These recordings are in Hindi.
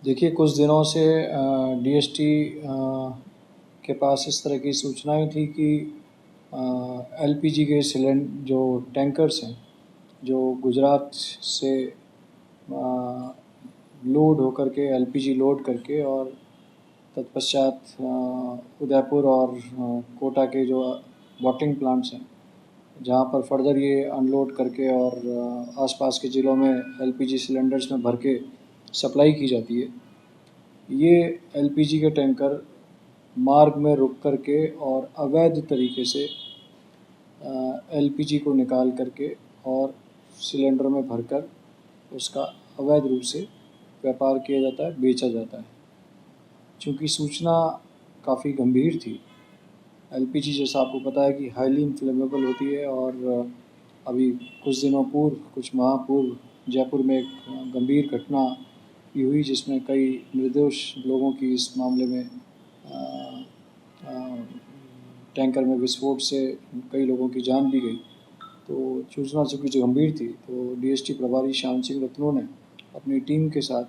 देखिए, कुछ दिनों से डीएसटी के पास इस तरह की सूचनाएं थी कि एलपीजी के जो टैंकर्स हैं, जो गुजरात से लोड होकर के एलपीजी लोड करके और तत्पश्चात उदयपुर और कोटा के जो बॉटलिंग प्लांट्स हैं, जहाँ पर फर्दर ये अनलोड करके और आसपास के ज़िलों में एलपीजी सिलेंडर्स में भर के सप्लाई की जाती है। ये एलपीजी के टैंकर मार्ग में रुक करके और अवैध तरीके से एलपीजी को निकाल करके और सिलेंडर में भरकर उसका अवैध रूप से व्यापार किया जाता है, बेचा जाता है। चूँकि सूचना काफ़ी गंभीर थी, एलपीजी जैसा आपको पता है कि हाईली इन्फ्लेमेबल होती है और अभी कुछ दिनों पूर्व, कुछ माह पूर्व जयपुर में एक गंभीर घटना ये हुई जिसमें कई निर्दोष लोगों की इस मामले में टैंकर में विस्फोट से कई लोगों की जान भी गई। तो सूचना चूँकि गंभीर थी, तो डीएसटी प्रभारी श्याम सिंह रत्नों ने अपनी टीम के साथ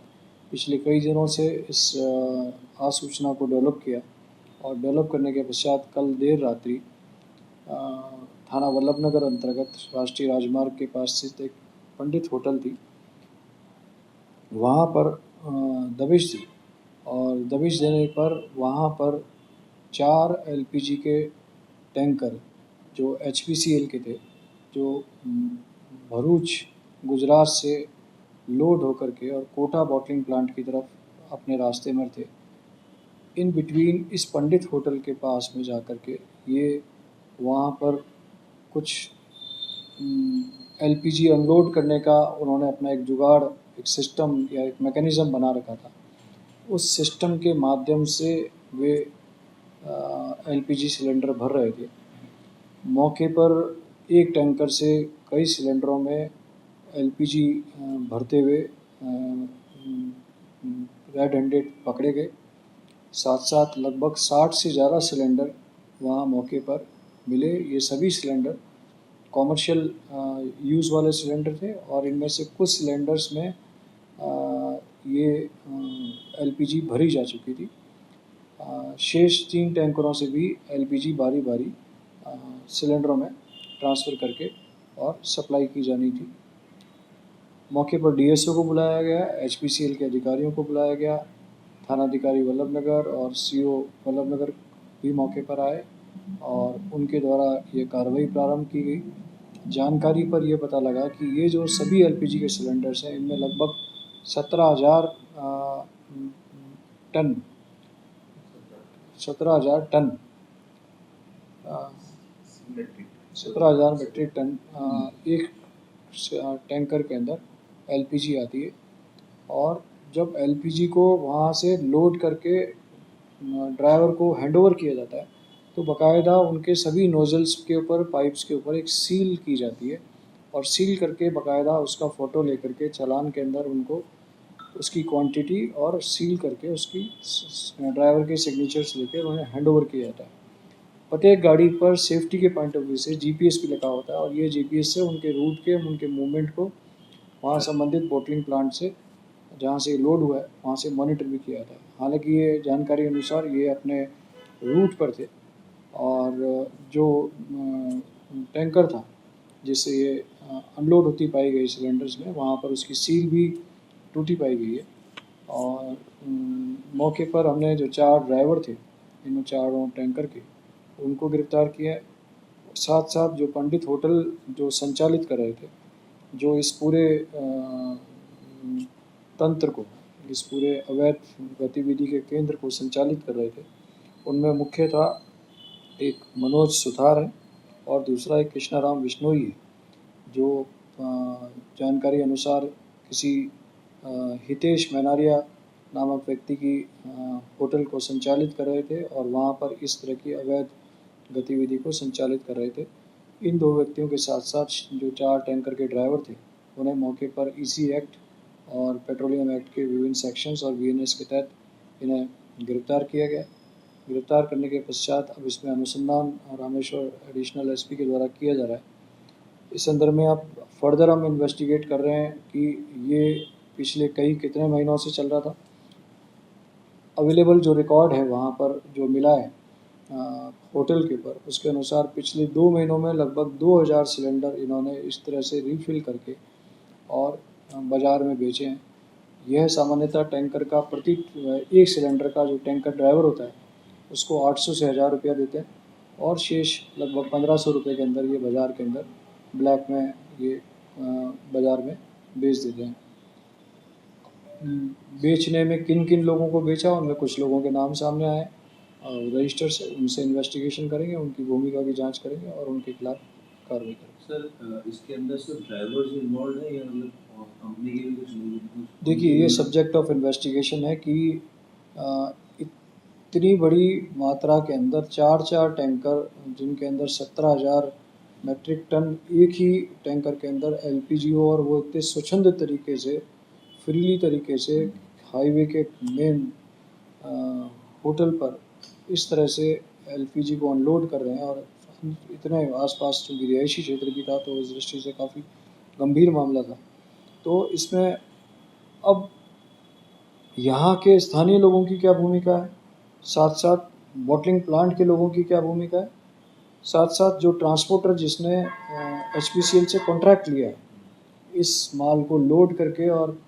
पिछले कई दिनों से इस आसूचना को डेवलप किया और डेवलप करने के पश्चात कल देर रात्रि थाना वल्लभनगर अंतर्गत राष्ट्रीय राजमार्ग के पास स्थित एक पंडित होटल थी, वहाँ पर दबिश दी और दबिश देने पर वहाँ पर 4 एलपीजी के टैंकर जो एचपीसीएल के थे, जो भरूच गुजरात से लोड होकर के और कोटा बॉटलिंग प्लांट की तरफ अपने रास्ते में थे। इन बिटवीन इस पंडित होटल के पास में जा कर के ये वहाँ पर कुछ एलपीजी अनलोड करने का उन्होंने अपना एक जुगाड़, एक सिस्टम या एक मैकेनिज़्म बना रखा था। उस सिस्टम के माध्यम से वे एलपीजी सिलेंडर भर रहे थे। मौके पर एक टैंकर से कई सिलेंडरों में एलपीजी भरते हुए रेड हैंडेड पकड़े गए। साथ साथ लगभग 60 से ज़्यादा सिलेंडर वहाँ मौके पर मिले। ये सभी सिलेंडर कॉमर्शियल यूज़ वाले सिलेंडर थे और इनमें से कुछ सिलेंडर्स में ये एलपीजी भरी जा चुकी थी। शेष 3 टैंकरों से भी एलपीजी बारी बारी सिलेंडरों में ट्रांसफ़र करके और सप्लाई की जानी थी। मौके पर डीएसओ को बुलाया गया, एचपीसीएल के अधिकारियों को बुलाया गया, थानाधिकारी वल्लभनगर और सीओ वल्लभनगर भी मौके पर आए और उनके द्वारा ये कार्रवाई प्रारंभ की गई। जानकारी पर यह पता लगा कि ये जो सभी एलपीजी के सिलेंडर्स हैं, इनमें लगभग 17,000 टन 17,000 टन 17,000 मीट्रिक टन एक टैंकर के अंदर एलपीजी आती है। और जब एलपीजी को वहाँ से लोड करके ड्राइवर को हैंडओवर किया जाता है, तो बाकायदा उनके सभी नोज़ल्स के ऊपर, पाइप्स के ऊपर एक सील की जाती है और सील करके बाकायदा उसका फ़ोटो लेकर के चालान के अंदर उनको उसकी क्वांटिटी और सील करके उसकी ड्राइवर के सिग्नेचर्स लेकर उन्हें हैंडओवर किया जाता है। प्रत्येक गाड़ी पर सेफ्टी के पॉइंट ऑफ व्यू से जीपीएस भी लगा होता है और ये जीपीएस से उनके रूट के, उनके मूवमेंट को वहाँ संबंधित बॉटलिंग प्लांट से, जहाँ से लोड हुआ है, वहाँ से मॉनिटर भी किया जाता है। हालांकि ये जानकारी अनुसार ये अपने रूट पर थे और जो टैंकर था जिससे ये अनलोड होती पाई गई सिलेंडर्स में, वहाँ पर उसकी सील भी टूटी पाई गई है। और मौके पर हमने जो 4 ड्राइवर थे इन चारों टैंकर के, उनको गिरफ्तार किया है। साथ साथ जो पंडित होटल जो संचालित कर रहे थे, जो इस पूरे तंत्र को, इस पूरे अवैध गतिविधि के केंद्र को संचालित कर रहे थे, उनमें मुख्य था एक मनोज सुथार है और दूसरा एक कृष्णाराम बिश्नोई है, जो जानकारी अनुसार किसी हितेश मैनारिया नामक व्यक्ति की होटल को संचालित कर रहे थे और वहाँ पर इस तरह की अवैध गतिविधि को संचालित कर रहे थे। इन 2 व्यक्तियों के साथ साथ जो 4 टैंकर के ड्राइवर थे, उन्हें मौके पर ईसी एक्ट और पेट्रोलियम एक्ट के विभिन्न सेक्शंस और बीएनएस के तहत इन्हें गिरफ्तार किया गया। गिरफ्तार करने के पश्चात अब इसमें अनुसंधान रामेश्वर एडिशनल एसपी के द्वारा किया जा रहा है। इस संदर्भ में अब फर्दर हम इन्वेस्टिगेट कर रहे हैं कि ये पिछले कितने महीनों से चल रहा था अवेलेबल जो रिकॉर्ड है वहाँ पर जो मिला है होटल के ऊपर, उसके अनुसार पिछले 2 महीनों में लगभग 2000 सिलेंडर इन्होंने इस तरह से रिफ़िल करके और बाज़ार में बेचे हैं। यह सामान्यतः टैंकर का प्रति एक सिलेंडर का जो टैंकर ड्राइवर होता है उसको 800 से 1000 रुपया देते हैं और शेष लगभग 1500 रुपये के अंदर ये बाज़ार के अंदर ब्लैक में ये बाज़ार में बेच देते हैं। बेचने में किन किन लोगों को बेचा उनमें कुछ लोगों के नाम सामने आए और रजिस्टर से उनसे इन्वेस्टिगेशन करेंगे, उनकी भूमिका की जांच करेंगे और उनके खिलाफ कार्रवाई करेंगे। सर इसके अंदर सिर्फ ड्राइवर्स इन्वॉल्व है या मतलब कंपनी के भी कुछ लोग? देखिए ये सब्जेक्ट ऑफ इन्वेस्टिगेशन है कि इतनी बड़ी मात्रा के अंदर 4 टैंकर जिनके अंदर 17,000 मैट्रिक टन एक ही टैंकर के अंदर एलपीजी हो और वो इतने स्वच्छंद तरीके से फ्रीली तरीके से हाईवे के मेन होटल पर इस तरह से एलपीजी को अनलोड कर रहे हैं और इतने आसपास चूँकि रिहायशी क्षेत्र भी था तो इस दृष्टि से काफ़ी गंभीर मामला था। तो इसमें अब यहाँ के स्थानीय लोगों की क्या भूमिका है, साथ साथ बॉटलिंग प्लांट के लोगों की क्या भूमिका है, साथ साथ जो ट्रांसपोर्टर जिसने एचपीसीएल से कॉन्ट्रैक्ट लिया है इस माल को लोड करके और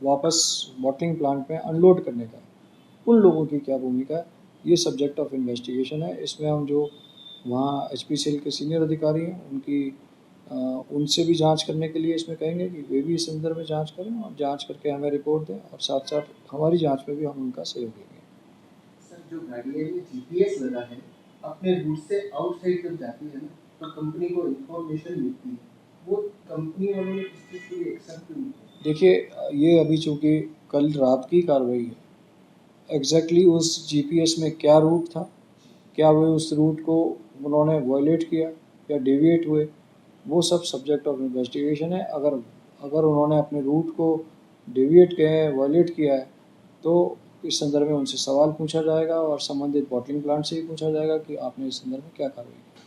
वापस बॉटलिंग प्लांट में अनलोड करने का, उन लोगों की क्या भूमिका है, ये सब्जेक्ट ऑफ इन्वेस्टिगेशन है। इसमें हम जो वहाँ एचपीसीएल के सीनियर अधिकारी हैं उनसे भी जांच करने के लिए इसमें कहेंगे कि वे भी इस संदर्भ में जांच करें और जांच करके हमें रिपोर्ट दें और साथ साथ हमारी जांच में भी हम उनका सहयोग देंगे। सर जो गाड़ी है ये जीपीएस लगा है, अपने रूट से आउटसाइड जब जाती है ना तो कंपनी को इन्फॉर्मेशन मिलती है, वो कंपनी वालों ने किस चीज़ के लिए एक्सेप्ट क्यों किया? देखिए ये अभी चूँकि कल रात की कार्रवाई है, एग्जैक्टली उस जीपीएस में क्या रूट था, क्या वे उस रूट को उन्होंने वायलेट किया या डेविएट हुए, वो सब सब्जेक्ट ऑफ इन्वेस्टिगेशन है। अगर उन्होंने अपने रूट को डेविएट किया है, वायलेट किया है, तो इस संदर्भ में उनसे सवाल पूछा जाएगा और संबंधित बॉटलिंग प्लांट से भी पूछा जाएगा कि आपने इस संदर्भ में क्या कार्रवाई की।